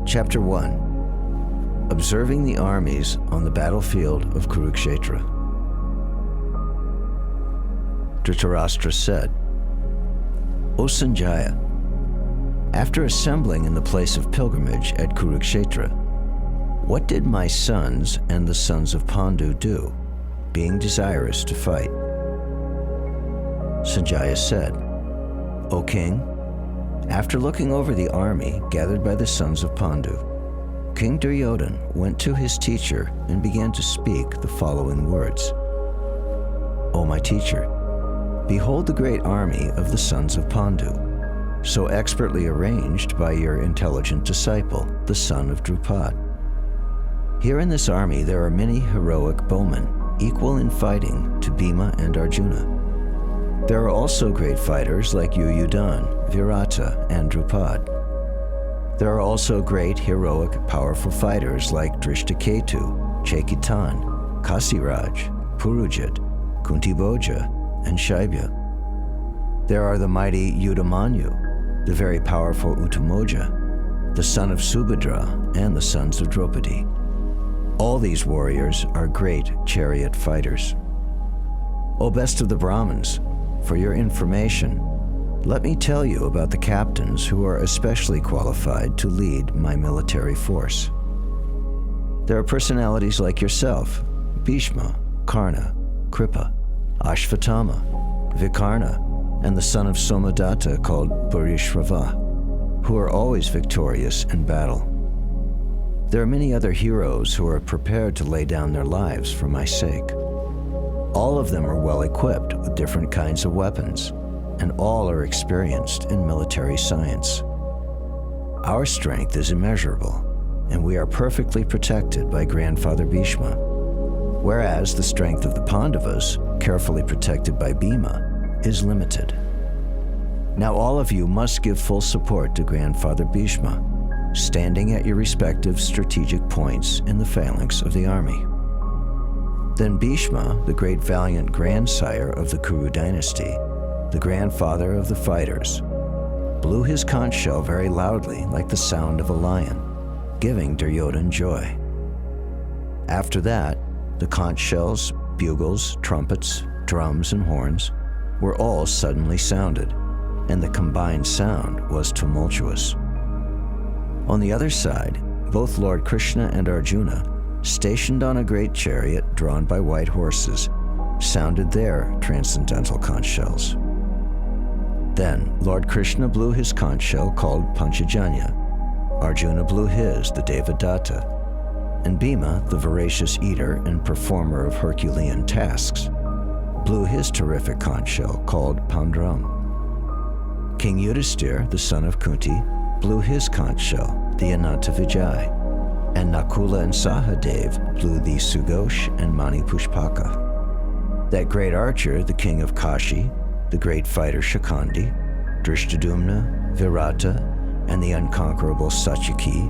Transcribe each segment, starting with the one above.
Chapter 1. Observing the armies on the battlefield of Kurukshetra. Dhritarashtra said, O Sanjaya, after assembling in the place of pilgrimage at Kurukshetra, what did my sons and the sons of Pandu do, being desirous to fight? Sanjaya said, O king, after looking over the army gathered by the sons of Pandu, King Duryodhana went to his teacher and began to speak the following words. O my teacher, behold the great army of the sons of Pandu, so expertly arranged by your intelligent disciple, the son of Drupad. Here in this army there are many heroic bowmen, equal in fighting to Bhima and Arjuna. There are also great fighters like Yuyudhan, Virata, and Drupad. There are also great, heroic, powerful fighters like Drishtaketu, Chekitan, Kasiraj, Purujit, Kuntibhoja, and Shaibya. There are the mighty Yudamanyu, the very powerful Uttamoja, the son of Subhadra, and the sons of Draupadi. All these warriors are great chariot fighters. O best of the Brahmins, for your information, let me tell you about the captains who are especially qualified to lead my military force. There are personalities like yourself, Bhishma, Karna, Kripa, Ashvatthama, Vikarna, and the son of Somadatta called Bharishrava, who are always victorious in battle. There are many other heroes who are prepared to lay down their lives for my sake. All of them are well equipped with different kinds of weapons, and all are experienced in military science. Our strength is immeasurable, and we are perfectly protected by Grandfather Bhishma, whereas the strength of the Pandavas, carefully protected by Bhima, is limited. Now all of you must give full support to Grandfather Bhishma, standing at your respective strategic points in the phalanx of the army. Then Bhishma, the great valiant grandsire of the Kuru dynasty, the grandfather of the fighters, blew his conch shell very loudly like the sound of a lion, giving Duryodhana joy. After that, the conch shells, bugles, trumpets, drums, and horns were all suddenly sounded, and the combined sound was tumultuous. On the other side, both Lord Krishna and Arjuna, stationed on a great chariot drawn by white horses, sounded their transcendental conch shells. Then Lord Krishna blew his conch shell called Panchajanya, Arjuna blew his, the Devadatta, and Bhima, the voracious eater and performer of Herculean tasks, blew his terrific conch shell called Pandram. King Yudhisthira, the son of Kunti, blew his conch shell, the Ananta Vijay, and Nakula and Sahadev blew the Sughosh and Mani Pushpaka. That great archer, the king of Kashi, the great fighter Shakandi, Drishtadumna, Virata, and the unconquerable Satyaki,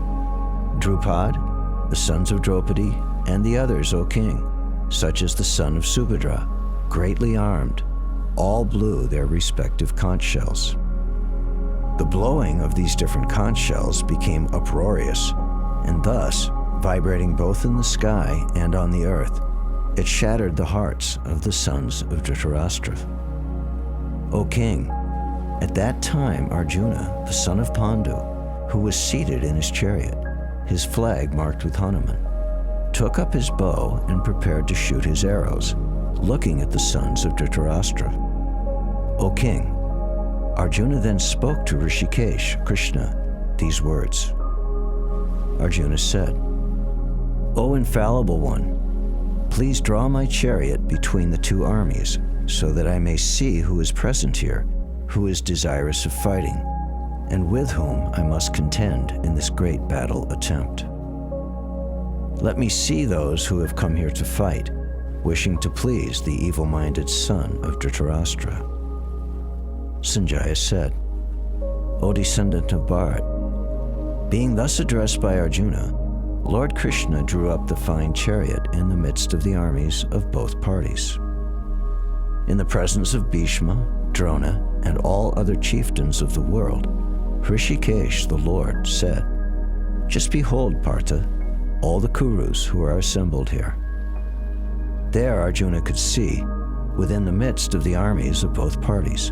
Drupad, the sons of Draupadi, and the others, O king, such as the son of Subhadra, greatly armed, all blew their respective conch shells. The blowing of these different conch shells became uproarious, and thus, vibrating both in the sky and on the earth, it shattered the hearts of the sons of Dhritarashtra. O king, at that time Arjuna, the son of Pandu, who was seated in his chariot, his flag marked with Hanuman, took up his bow and prepared to shoot his arrows, looking at the sons of Dhritarashtra. O king, Arjuna then spoke to Rishikesh, Krishna, these words. Arjuna said, O infallible one, please draw my chariot between the two armies, so that I may see who is present here, who is desirous of fighting, and with whom I must contend in this great battle attempt. Let me see those who have come here to fight, wishing to please the evil-minded son of Dhritarashtra. Sanjaya said, O descendant of Bharat, being thus addressed by Arjuna, Lord Krishna drew up the fine chariot in the midst of the armies of both parties. In the presence of Bhishma, Drona, and all other chieftains of the world, Hrishikesh, the Lord, said, Just behold, Partha, all the Kurus who are assembled here." There Arjuna could see, within the midst of the armies of both parties,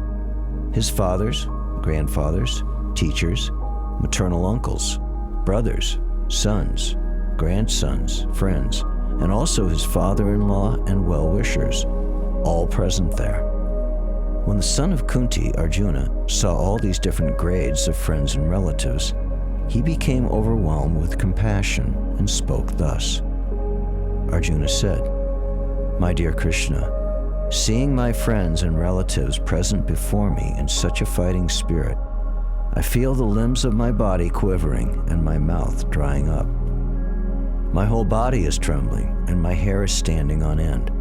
his fathers, grandfathers, teachers, maternal uncles, brothers, sons, grandsons, friends, and also his father-in-law and well-wishers, all present there. When the son of Kunti, Arjuna, saw all these different grades of friends and relatives, he became overwhelmed with compassion and spoke thus. Arjuna said, "My dear Krishna, seeing my friends and relatives present before me in such a fighting spirit, I feel the limbs of my body quivering and my mouth drying up. My whole body is trembling and my hair is standing on end.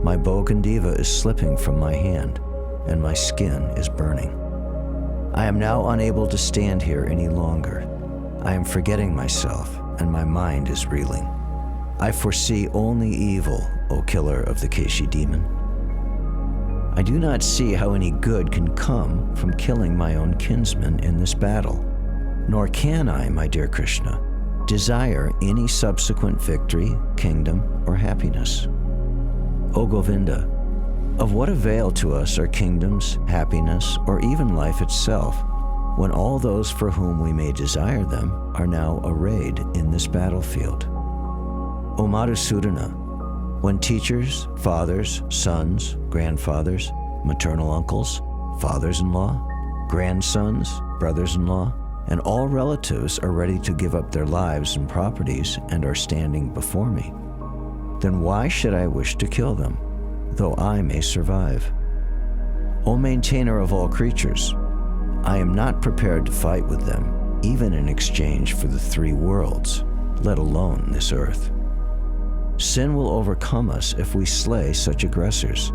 My bow Gandiva is slipping from my hand and my skin is burning. I am now unable to stand here any longer. I am forgetting myself and my mind is reeling. I foresee only evil, O killer of the Keshi demon. I do not see how any good can come from killing my own kinsmen in this battle, nor can I, my dear Krishna, desire any subsequent victory, kingdom, or happiness. O Govinda, of what avail to us are kingdoms, happiness, or even life itself, when all those for whom we may desire them are now arrayed in this battlefield? O Madhusudana, when teachers, fathers, sons, grandfathers, maternal uncles, fathers-in-law, grandsons, brothers-in-law, and all relatives are ready to give up their lives and properties and are standing before me, then why should I wish to kill them, though I may survive? O maintainer of all creatures, I am not prepared to fight with them, even in exchange for the 3 worlds, let alone this earth. Sin will overcome us if we slay such aggressors.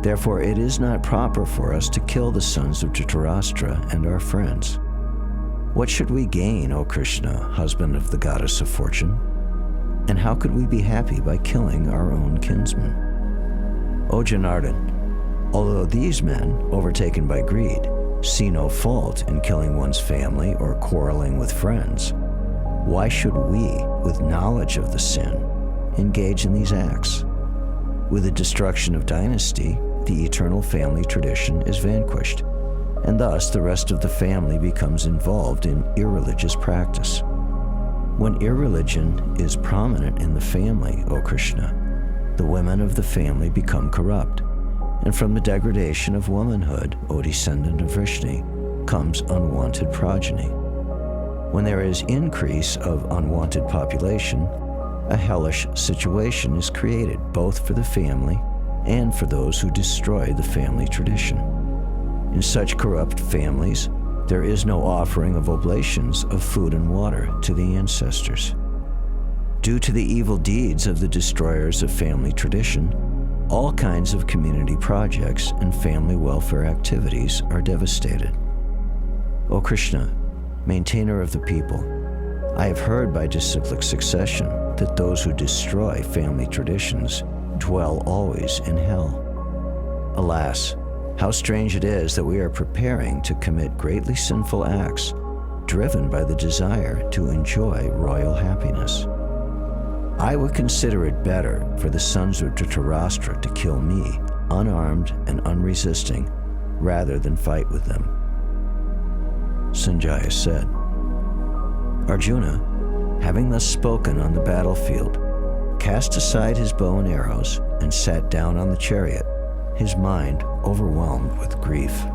Therefore, it is not proper for us to kill the sons of Dhritarashtra and our friends. What should we gain, O Krishna, husband of the goddess of fortune? And how could we be happy by killing our own kinsmen? O Janardhan, although these men, overtaken by greed, see no fault in killing one's family or quarreling with friends, why should we, with knowledge of the sin, engage in these acts? With the destruction of dynasty, the eternal family tradition is vanquished, and thus the rest of the family becomes involved in irreligious practice. When irreligion is prominent in the family, O Krishna, the women of the family become corrupt, and from the degradation of womanhood, O descendant of Vrishni, comes unwanted progeny. When there is increase of unwanted population, a hellish situation is created both for the family and for those who destroy the family tradition. In such corrupt families, there is no offering of oblations of food and water to the ancestors. Due to the evil deeds of the destroyers of family tradition, all kinds of community projects and family welfare activities are devastated. O Krishna, maintainer of the people, I have heard by disciplic succession that those who destroy family traditions dwell always in hell. Alas, how strange it is that we are preparing to commit greatly sinful acts, driven by the desire to enjoy royal happiness. I would consider it better for the sons of Dhritarashtra to kill me, unarmed and unresisting, rather than fight with them. Sanjaya said, Arjuna, having thus spoken on the battlefield, cast aside his bow and arrows and sat down on the chariot, his mind overwhelmed with grief.